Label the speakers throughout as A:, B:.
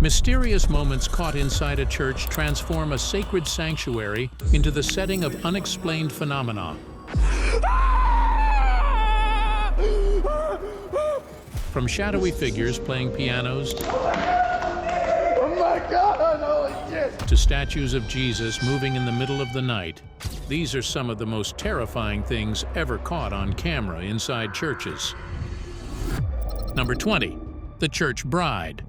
A: Mysterious moments caught inside a church transform a sacred sanctuary into the setting of unexplained phenomena. From shadowy figures playing pianos to statues of Jesus moving in the middle of the night, these are some of the most terrifying things ever caught on camera inside churches. Number 20. The Church Bride.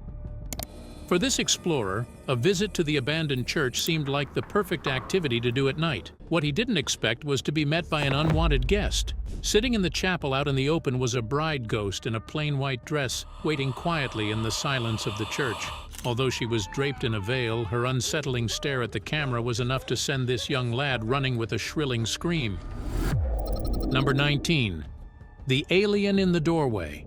A: For this explorer, a visit to the abandoned church seemed like the perfect activity to do at night. What he didn't expect was to be met by an unwanted guest. Sitting in the chapel out in the open was a bride ghost in a plain white dress, waiting quietly in the silence of the church. Although she was draped in a veil, her unsettling stare at the camera was enough to send this young lad running with a shrilling scream. Number 19. The Alien in the Doorway.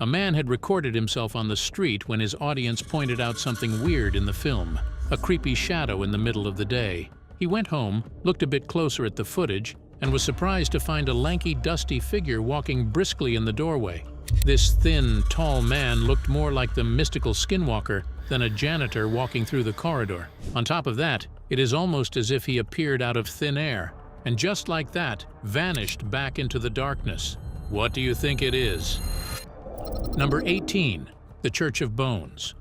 A: A man had recorded himself on the street when his audience pointed out something weird in the film, a creepy shadow in the middle of the day. He went home, looked a bit closer at the footage, and was surprised to find a lanky, dusty figure walking briskly in the doorway. This thin, tall man looked more like the mystical skinwalker than a janitor walking through the corridor. On top of that, it is almost as if he appeared out of thin air, and just like that, vanished back into the darkness. What do you think it is? Number 18. The Church of Bones.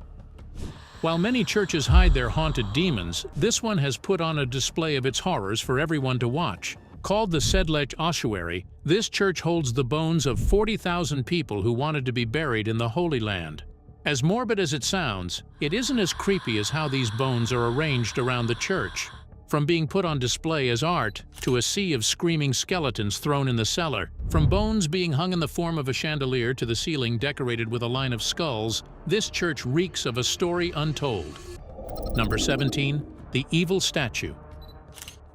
A: While many churches hide their haunted demons, this one has put on a display of its horrors for everyone to watch. Called the Sedlec Ossuary, this church holds the bones of 40,000 people who wanted to be buried in the Holy Land. As morbid as it sounds, it isn't as creepy as how these bones are arranged around the church. From being put on display as art to a sea of screaming skeletons thrown in the cellar, from bones being hung in the form of a chandelier to the ceiling decorated with a line of skulls, this church reeks of a story untold. Number 17. The Evil Statue.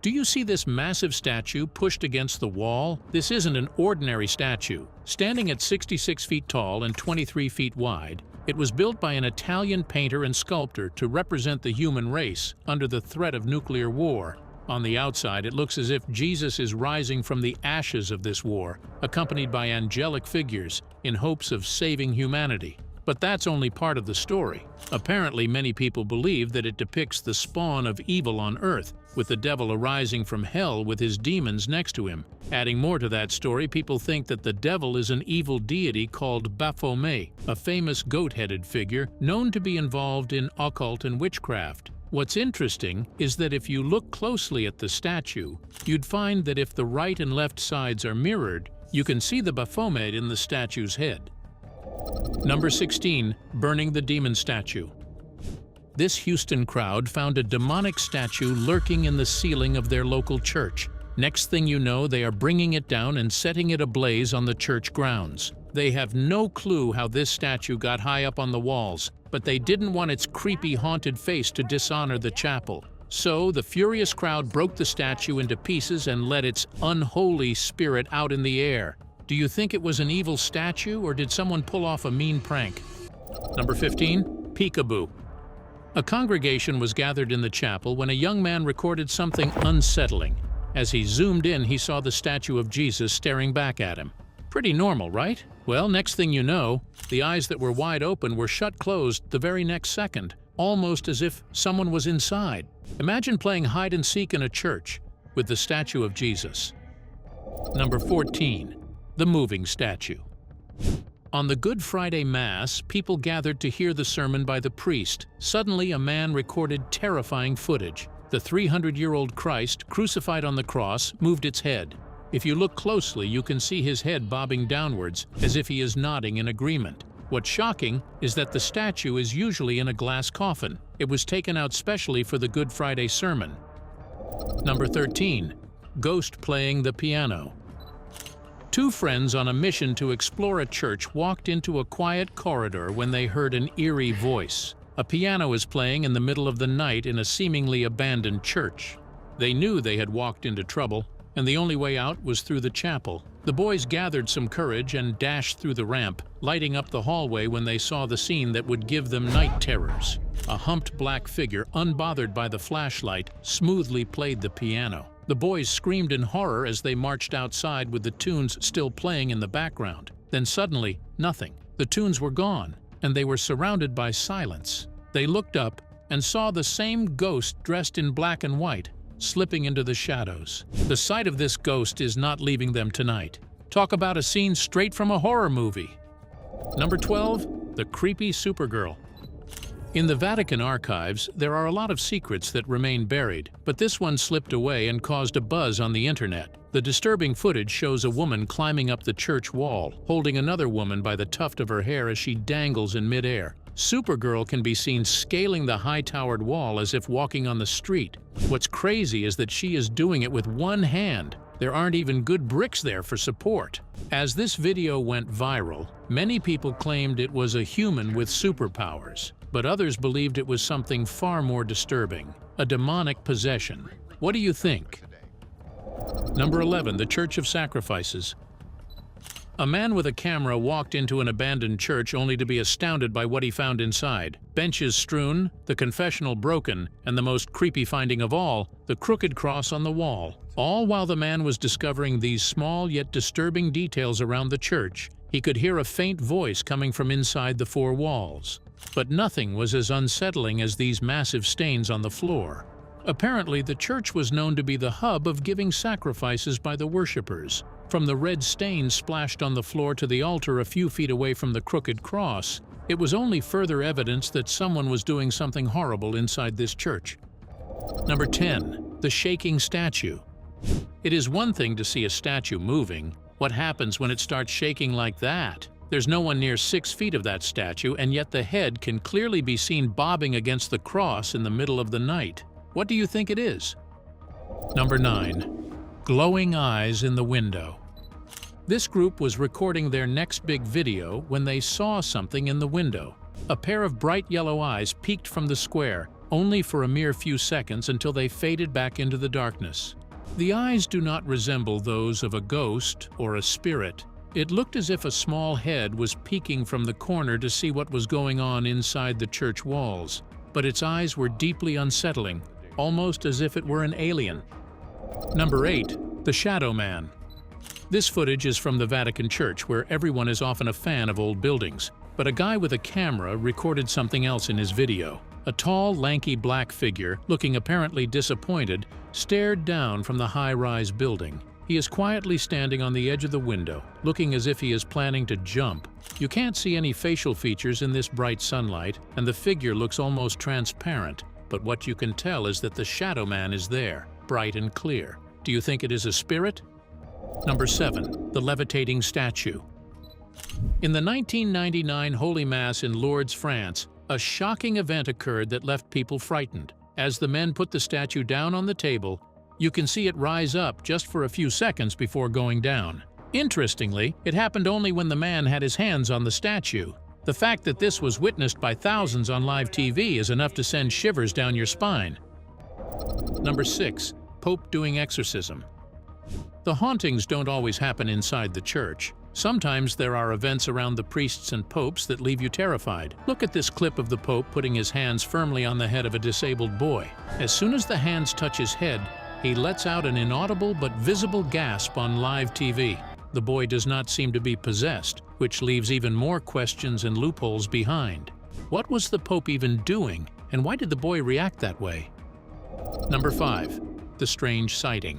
A: Do you see this massive statue pushed against the wall? This isn't an ordinary statue. Standing at 66 feet tall and 23 feet wide, it was built by an Italian painter and sculptor to represent the human race under the threat of nuclear war. On the outside, it looks as if Jesus is rising from the ashes of this war, accompanied by angelic figures, in hopes of saving humanity. But that's only part of the story. Apparently, many people believe that it depicts the spawn of evil on Earth, with the devil arising from hell with his demons next to him. Adding more to that story, people think that the devil is an evil deity called Baphomet, a famous goat-headed figure known to be involved in occult and witchcraft. What's interesting is that if you look closely at the statue, you'd find that if the right and left sides are mirrored, you can see the Baphomet in the statue's head. Number 16. Burning the Demon Statue. This Houston crowd found a demonic statue lurking in the ceiling of their local church. Next thing you know, they are bringing it down and setting it ablaze on the church grounds. They have no clue how this statue got high up on the walls, but they didn't want its creepy, haunted face to dishonor the chapel. So the furious crowd broke the statue into pieces and let its unholy spirit out in the air. Do you think it was an evil statue, or did someone pull off a mean prank? Number 15. Peekaboo. A congregation was gathered in the chapel when a young man recorded something unsettling. As he zoomed in, he saw the statue of Jesus staring back at him. Pretty normal, right? Well, next thing you know, the eyes that were wide open were shut closed the very next second, almost as if someone was inside. Imagine playing hide and seek in a church with the statue of Jesus. Number 14. The Moving Statue. On the Good Friday Mass, people gathered to hear the sermon by the priest. Suddenly, a man recorded terrifying footage. The 300-year-old Christ, crucified on the cross, moved its head. If you look closely, you can see his head bobbing downwards, as if he is nodding in agreement. What's shocking is that the statue is usually in a glass coffin. It was taken out specially for the Good Friday sermon. Number 13. Ghost Playing the Piano. Two friends on a mission to explore a church walked into a quiet corridor when they heard an eerie voice. A piano is playing in the middle of the night in a seemingly abandoned church. They knew they had walked into trouble, and the only way out was through the chapel. The boys gathered some courage and dashed through the ramp, lighting up the hallway when they saw the scene that would give them night terrors. A humped black figure, unbothered by the flashlight, smoothly played the piano. The boys screamed in horror as they marched outside with the tunes still playing in the background. Then suddenly, nothing. The tunes were gone. and they were surrounded by silence. They looked up and saw the same ghost dressed in black and white, slipping into the shadows. The sight of this ghost is not leaving them tonight. Talk about a scene straight from a horror movie. Number 12. The creepy Supergirl. In the Vatican archives, there are a lot of secrets that remain buried, but this one slipped away and caused a buzz on the internet. The disturbing footage shows a woman climbing up the church wall, holding another woman by the tuft of her hair as she dangles in midair. Supergirl can be seen scaling the high-towered wall as if walking on the street. What's crazy is that she is doing it with one hand. There aren't even good bricks there for support. As this video went viral, many people claimed it was a human with superpowers, but others believed it was something far more disturbing, a demonic possession. What do you think? Number 11. The Church of Sacrifices. A man with a camera walked into an abandoned church only to be astounded by what he found inside. Benches strewn, the confessional broken, and the most creepy finding of all, the crooked cross on the wall. All while the man was discovering these small yet disturbing details around the church, he could hear a faint voice coming from inside the four walls. But nothing was as unsettling as these massive stains on the floor. Apparently, the church was known to be the hub of giving sacrifices by the worshippers. From the red stains splashed on the floor to the altar a few feet away from the crooked cross, it was only further evidence that someone was doing something horrible inside this church. Number 10. The Shaking Statue. It is one thing to see a statue moving. What happens when it starts shaking like that? There's no one near 6 feet of that statue, and yet the head can clearly be seen bobbing against the cross in the middle of the night. What do you think it is? Number 9. Glowing eyes in the window. This group was recording their next big video when they saw something in the window. A pair of bright yellow eyes peeked from the square, only for a mere few seconds until they faded back into the darkness. The eyes do not resemble those of a ghost or a spirit. It looked as if a small head was peeking from the corner to see what was going on inside the church walls, but its eyes were deeply unsettling, almost as if it were an alien. Number 8. The Shadow Man. This footage is from the Vatican Church, where everyone is often a fan of old buildings. But a guy with a camera recorded something else in his video. A tall, lanky black figure, looking apparently disappointed, stared down from the high-rise building. He is quietly standing on the edge of the window, looking as if he is planning to jump. You can't see any facial features in this bright sunlight, and the figure looks almost transparent. But what you can tell is that the Shadow Man is there, bright and clear. Do you think it is a spirit? Number 7. The Levitating Statue. In the 1999 Holy Mass in Lourdes, France, a shocking event occurred that left people frightened. As the men put the statue down on the table, you can see it rise up just for a few seconds before going down. Interestingly, it happened only when the man had his hands on the statue. The fact that this was witnessed by thousands on live TV is enough to send shivers down your spine. Number 6. Pope doing exorcism. The hauntings don't always happen inside the church. Sometimes there are events around the priests and popes that leave you terrified. Look at this clip of the Pope putting his hands firmly on the head of a disabled boy. As soon as the hands touch his head, he lets out an inaudible but visible gasp on live TV. The boy does not seem to be possessed, which leaves even more questions and loopholes behind. What was the Pope even doing, and why did the boy react that way? Number 5. The Strange Sighting.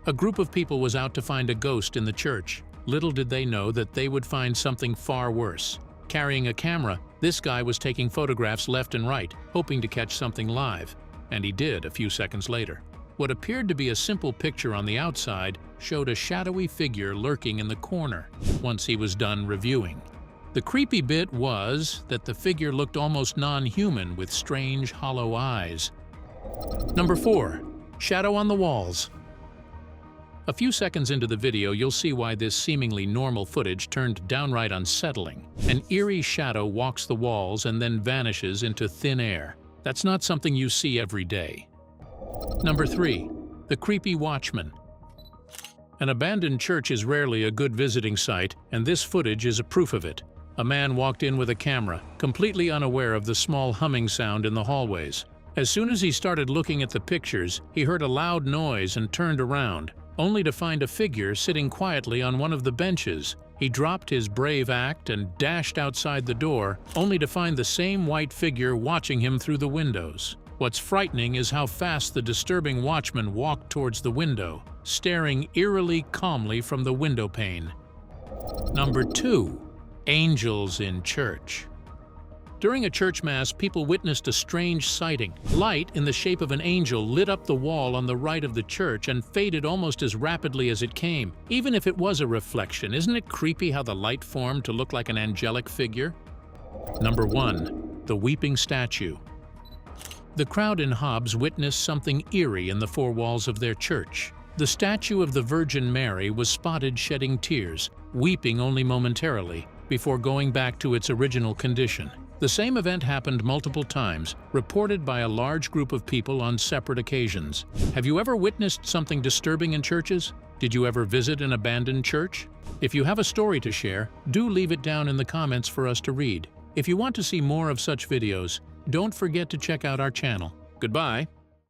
A: A group of people was out to find a ghost in the church. Little did they know that they would find something far worse. Carrying a camera, this guy was taking photographs left and right, hoping to catch something live. And he did a few seconds later. What appeared to be a simple picture on the outside showed a shadowy figure lurking in the corner once he was done reviewing. The creepy bit was that the figure looked almost non-human with strange, hollow eyes. Number 4. Shadow on the walls. A few seconds into the video, you'll see why this seemingly normal footage turned downright unsettling. An eerie shadow walks the walls and then vanishes into thin air. That's not something you see every day. Number 3. The Creepy Watchman. An abandoned church is rarely a good visiting site, and this footage is a proof of it. A man walked in with a camera, completely unaware of the small humming sound in the hallways. As soon as he started looking at the pictures, he heard a loud noise and turned around, only to find a figure sitting quietly on one of the benches. He dropped his brave act and dashed outside the door, only to find the same white figure watching him through the windows. What's frightening is how fast the disturbing watchman walked towards the window, staring eerily calmly from the window pane. Number 2. Angels in church. During a church mass, people witnessed a strange sighting. Light in the shape of an angel lit up the wall on the right of the church and faded almost as rapidly as it came. Even if it was a reflection, isn't it creepy how the light formed to look like an angelic figure? Number 1. The weeping statue. The crowd in Hobbs witnessed something eerie in the four walls of their church. The statue of the Virgin Mary was spotted shedding tears, weeping only momentarily, before going back to its original condition. The same event happened multiple times, reported by a large group of people on separate occasions. Have you ever witnessed something disturbing in churches? Did you ever visit an abandoned church? If you have a story to share, do leave it down in the comments for us to read. If you want to see more of such videos, don't forget to check out our channel. Goodbye.